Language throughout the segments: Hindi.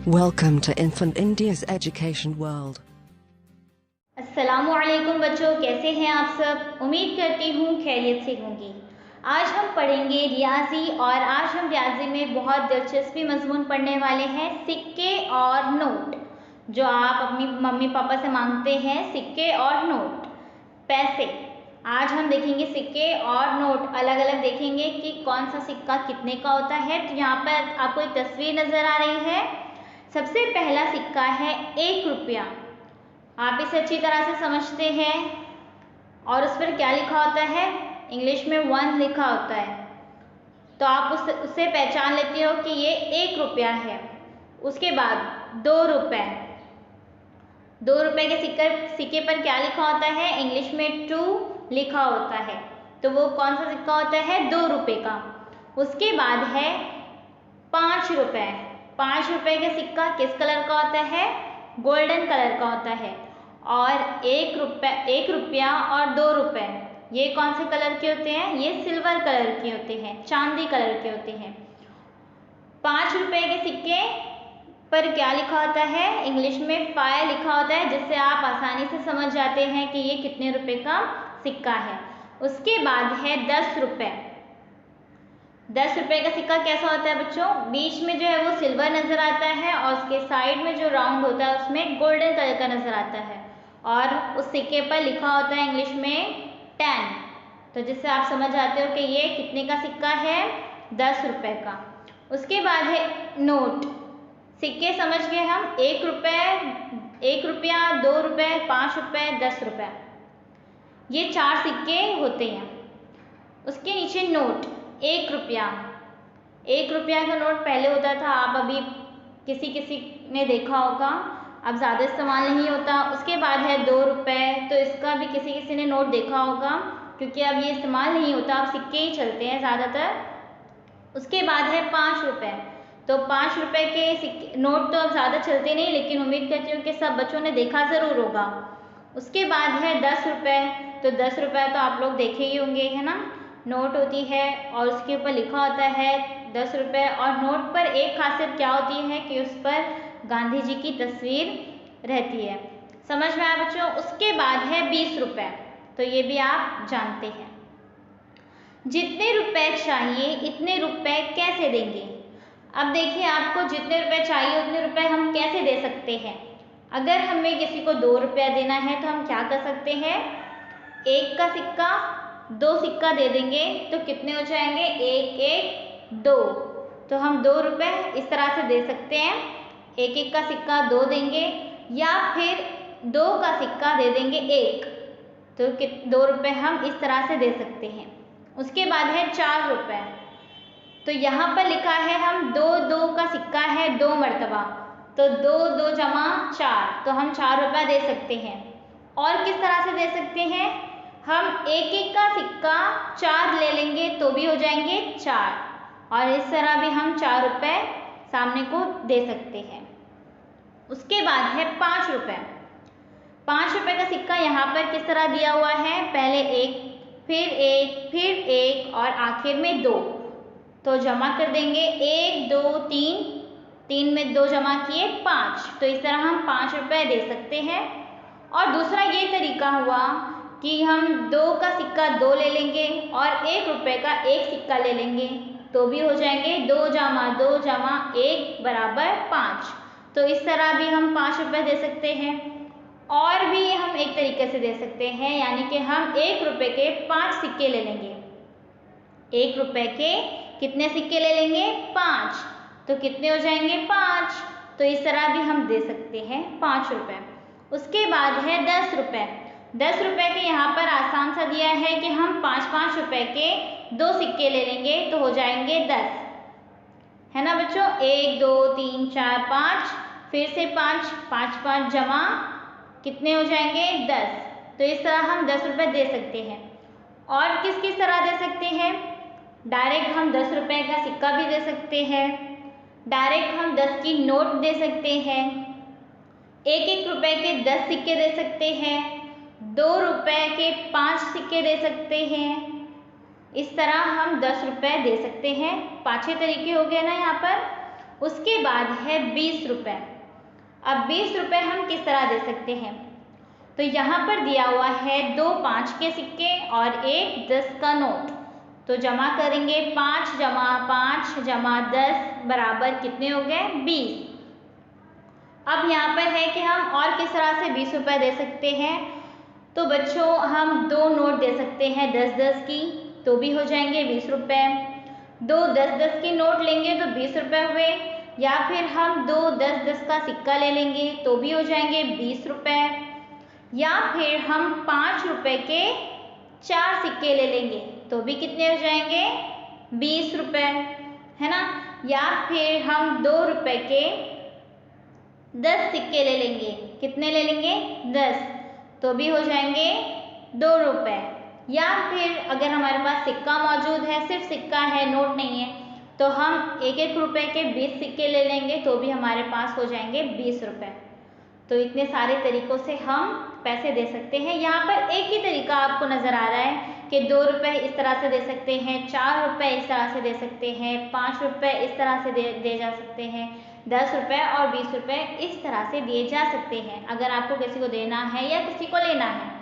Welcome to Infant India's Education World. अस्सलामुअलैकुम बच्चों, कैसे हैं आप सब। उम्मीद करती हूँ खैरियत से होंगी। आज हम पढ़ेंगे रियाजी और आज हम रियाजी में बहुत दिलचस्पी मजमून पढ़ने वाले हैं, सिक्के और नोट, जो आप अपनी मम्मी पापा से मांगते हैं। सिक्के और नोट, पैसे। आज हम देखेंगे सिक्के और नोट, अलग अलग देखेंगे कि कौन सा सिक्का कितने का होता है। तो यहाँ पर आपको एक तस्वीर नजर आ रही है। सबसे पहला सिक्का है 1 रुपया। आप इसे अच्छी तरह से समझते हैं और उस पर क्या लिखा होता है, इंग्लिश में 1 लिखा होता है, तो आप उससे पहचान लेते हो कि ये 1 रुपया है। उसके बाद 2 रुपये। 2 रुपये के सिक्के पर क्या लिखा होता है, इंग्लिश में 2 लिखा होता है, तो वो कौन सा सिक्का होता है, 2 रुपये का। उसके बाद है 5 रुपये। 5 रुपये का सिक्का किस कलर का होता है, गोल्डन कलर का होता है। और 1 रुपया और 2 रुपये, ये कौन से कलर के होते हैं, ये सिल्वर कलर के होते हैं, चांदी कलर के होते हैं। 5 रुपये के सिक्के पर क्या लिखा होता है, इंग्लिश में 5 लिखा होता है, जिससे आप आसानी से समझ जाते हैं कि ये कितने रुपए का सिक्का है। उसके बाद है 10 रुपये। 10 रुपये का सिक्का कैसा होता है बच्चों, बीच में जो है वो सिल्वर नजर आता है और उसके साइड में जो राउंड होता है उसमें गोल्डन कलर का नजर आता है, और उस सिक्के पर लिखा होता है इंग्लिश में 10, तो जिससे आप समझ जाते हो कि ये कितने का सिक्का है, 10 रुपये का। उसके बाद है नोट। सिक्के समझ गए हम, 1 रुपया, 2 रुपये, 5 रुपये, 10 रुपये, ये 4 सिक्के होते हैं। उसके नीचे नोट 1 रुपया। 1 रुपया का नोट पहले होता था, आप अभी किसी ने देखा होगा, अब ज़्यादा इस्तेमाल नहीं होता। उसके बाद है 2 रुपये, तो इसका भी किसी ने नोट देखा होगा, क्योंकि अब ये इस्तेमाल नहीं होता, अब सिक्के ही चलते हैं ज़्यादातर। उसके बाद है 5 रुपये। तो 5 रुपये के सिक्के नोट तो अब ज़्यादा चलते नहीं, लेकिन उम्मीद करती हूँ कि सब बच्चों ने देखा ज़रूर होगा। उसके बाद है 10 रुपये। तो 10 रुपये तो आप लोग देखे ही होंगे, है ना, नोट होती है और उसके ऊपर लिखा होता है 10 रुपये। और नोट पर एक खासियत क्या होती है कि उस पर गांधी जी की तस्वीर रहती है। समझ में आया बच्चों। उसके बाद है 20 रुपये, तो ये भी आप जानते हैं। जितने रुपए चाहिए इतने रुपए कैसे देंगे। अब देखिए, आपको जितने रुपए चाहिए उतने रुपए हम कैसे दे सकते हैं। अगर हमें किसी को 2 रुपया देना है तो हम क्या कर सकते हैं, 1 का सिक्का 2 सिक्का दे देंगे, तो कितने हो जाएंगे, 1 1 2, तो हम 2 रुपये इस तरह से दे सकते हैं। 1 का सिक्का 2 देंगे, या फिर 2 का सिक्का दे देंगे 1, तो 2 रुपये हम इस तरह से दे सकते हैं। उसके बाद है 4 रुपये। तो यहाँ पर लिखा है हम 2 का सिक्का है 2 मरतबा, तो 2 2 जमा 4, तो हम 4 रुपये दे सकते हैं। और किस तरह से दे सकते हैं, हम 1 का सिक्का 4 ले लेंगे तो भी हो जाएंगे 4, और इस तरह भी हम 4 रुपये सामने को दे सकते हैं। उसके बाद है 5 रुपये। 5 रुपये का सिक्का यहाँ पर किस तरह दिया हुआ है, पहले 1, फिर 1 और आखिर में 2, तो जमा कर देंगे 1 2 3, 3 में 2 जमा किए 5, तो इस तरह हम 5 रुपये दे सकते हैं। और दूसरा ये तरीका हुआ कि हम 2 का सिक्का 2 ले लेंगे और 1 रुपये का 1 सिक्का ले लेंगे, तो भी हो जाएंगे 2 जमा 2 जमा 1 बराबर 5, तो इस तरह भी हम 5 रुपये दे सकते हैं। और भी हम एक तरीके से दे सकते हैं, यानी कि हम 1 रुपये के 5 सिक्के ले लेंगे। 1 रुपये के कितने सिक्के ले लेंगे, 5, तो कितने हो जाएंगे 5, तो इस तरह भी हम दे सकते हैं 5 रुपये। उसके बाद है 10 रुपये। 10 रुपये के यहाँ पर आसान सा दिया है कि हम 5 रुपये के 2 सिक्के ले लेंगे, तो हो जाएंगे 10, है ना बच्चों। 1 2 3 4 5, फिर से 5 5 5 जमा कितने हो जाएंगे 10, तो इस तरह हम 10 रुपये दे सकते हैं। और किस तरह दे सकते हैं, डायरेक्ट हम 10 रुपये का सिक्का भी दे सकते हैं, डायरेक्ट हम 10 की नोट दे सकते हैं, 1 रुपये के 10 सिक्के दे सकते हैं, 2 रुपये के 5 सिक्के दे सकते हैं। इस तरह हम 10 रुपये दे सकते हैं। 5 तरीके हो गए ना यहाँ पर। उसके बाद है 20 रुपये। अब 20 रुपये हम किस तरह दे सकते हैं? तो यहाँ पर दिया हुआ है 2 5 के सिक्के और 1 10 का नोट। तो जमा करेंगे 5 जमा 5 जमा 10 बराबर कितने हो गए? 20। अब यहाँ पर है कि हम और किस तरह से 20 रुपये दे सकते हैं। तो बच्चों हम 2 नोट दे सकते हैं 10 10 की, तो भी हो जाएंगे 20 रुपये। 2 10 10 की नोट लेंगे तो 20 रुपये हुए, या फिर हम 2 10 10 का सिक्का ले लेंगे तो भी हो जाएंगे 20 रुपये, या फिर हम 5 रुपये के 4 सिक्के ले लेंगे तो भी कितने हो जाएंगे? 20 रुपये, है ना। या फिर हम 2 रुपये के 10 सिक्के ले लेंगे, कितने ले लेंगे? 10, तो भी हो जाएंगे 2 रुपये। या फिर अगर हमारे पास सिक्का मौजूद है, सिर्फ सिक्का है नोट नहीं है, तो हम 1 रुपये के 20 सिक्के ले लेंगे तो भी हमारे पास हो जाएंगे 20 रुपये। तो इतने सारे तरीक़ों से हम पैसे दे सकते हैं। यहाँ पर एक ही तरीका आपको नज़र आ रहा है कि 2 रुपये इस तरह से दे सकते हैं, 4 रुपये इस तरह से दे सकते हैं, 5 रुपये इस तरह से दे जा सकते हैं, 10 रुपये और 20 रुपये इस तरह से दिए जा सकते हैं अगर आपको किसी को देना है या किसी को लेना है।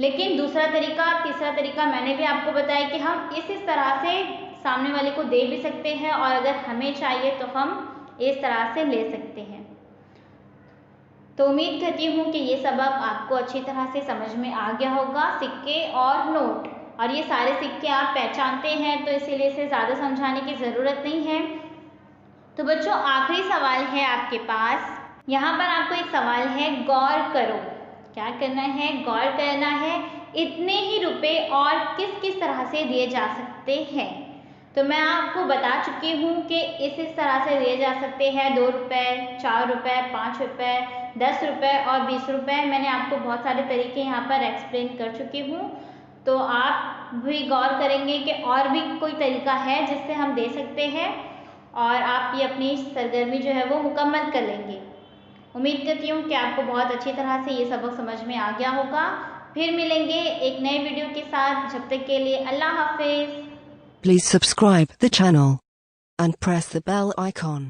लेकिन दूसरा तरीका, तीसरा तरीका मैंने भी आपको बताया कि हम इस तरह से सामने वाले को दे भी सकते हैं और अगर हमें चाहिए तो हम इस तरह से ले सकते हैं। तो उम्मीद करती हूँ कि ये सबक आपको अच्छी तरह से समझ में आ गया होगा, सिक्के और नोट। और ये सारे सिक्के आप पहचानते हैं तो इसीलिए इसे ज़्यादा समझाने की ज़रूरत नहीं है। तो बच्चों आखिरी सवाल है आपके पास। यहाँ पर आपको एक सवाल है, गौर करो। क्या करना है? गौर करना है। इतने ही रुपए और किस किस तरह से दिए जा सकते हैं? तो मैं आपको बता चुकी हूँ कि इस तरह से दिए जा सकते हैं 2 रुपये, 4 रुपये, 5 रुपये, 10 रुपये और 20 रुपये। मैंने आपको बहुत सारे तरीके यहाँ पर एक्सप्लेन कर चुकी हूँ, तो आप भी गौर करेंगे कि और भी कोई तरीका है जिससे हम दे सकते हैं और आप ये अपनी सरगर्मी जो है वो मुकम्मल कर लेंगे। उम्मीद करती हूँ कि आपको बहुत अच्छी तरह से ये सबक समझ में आ गया होगा। फिर मिलेंगे एक नए वीडियो के साथ, जब तक के लिए अल्लाह हाफिज़। Please subscribe the channel and press the bell icon.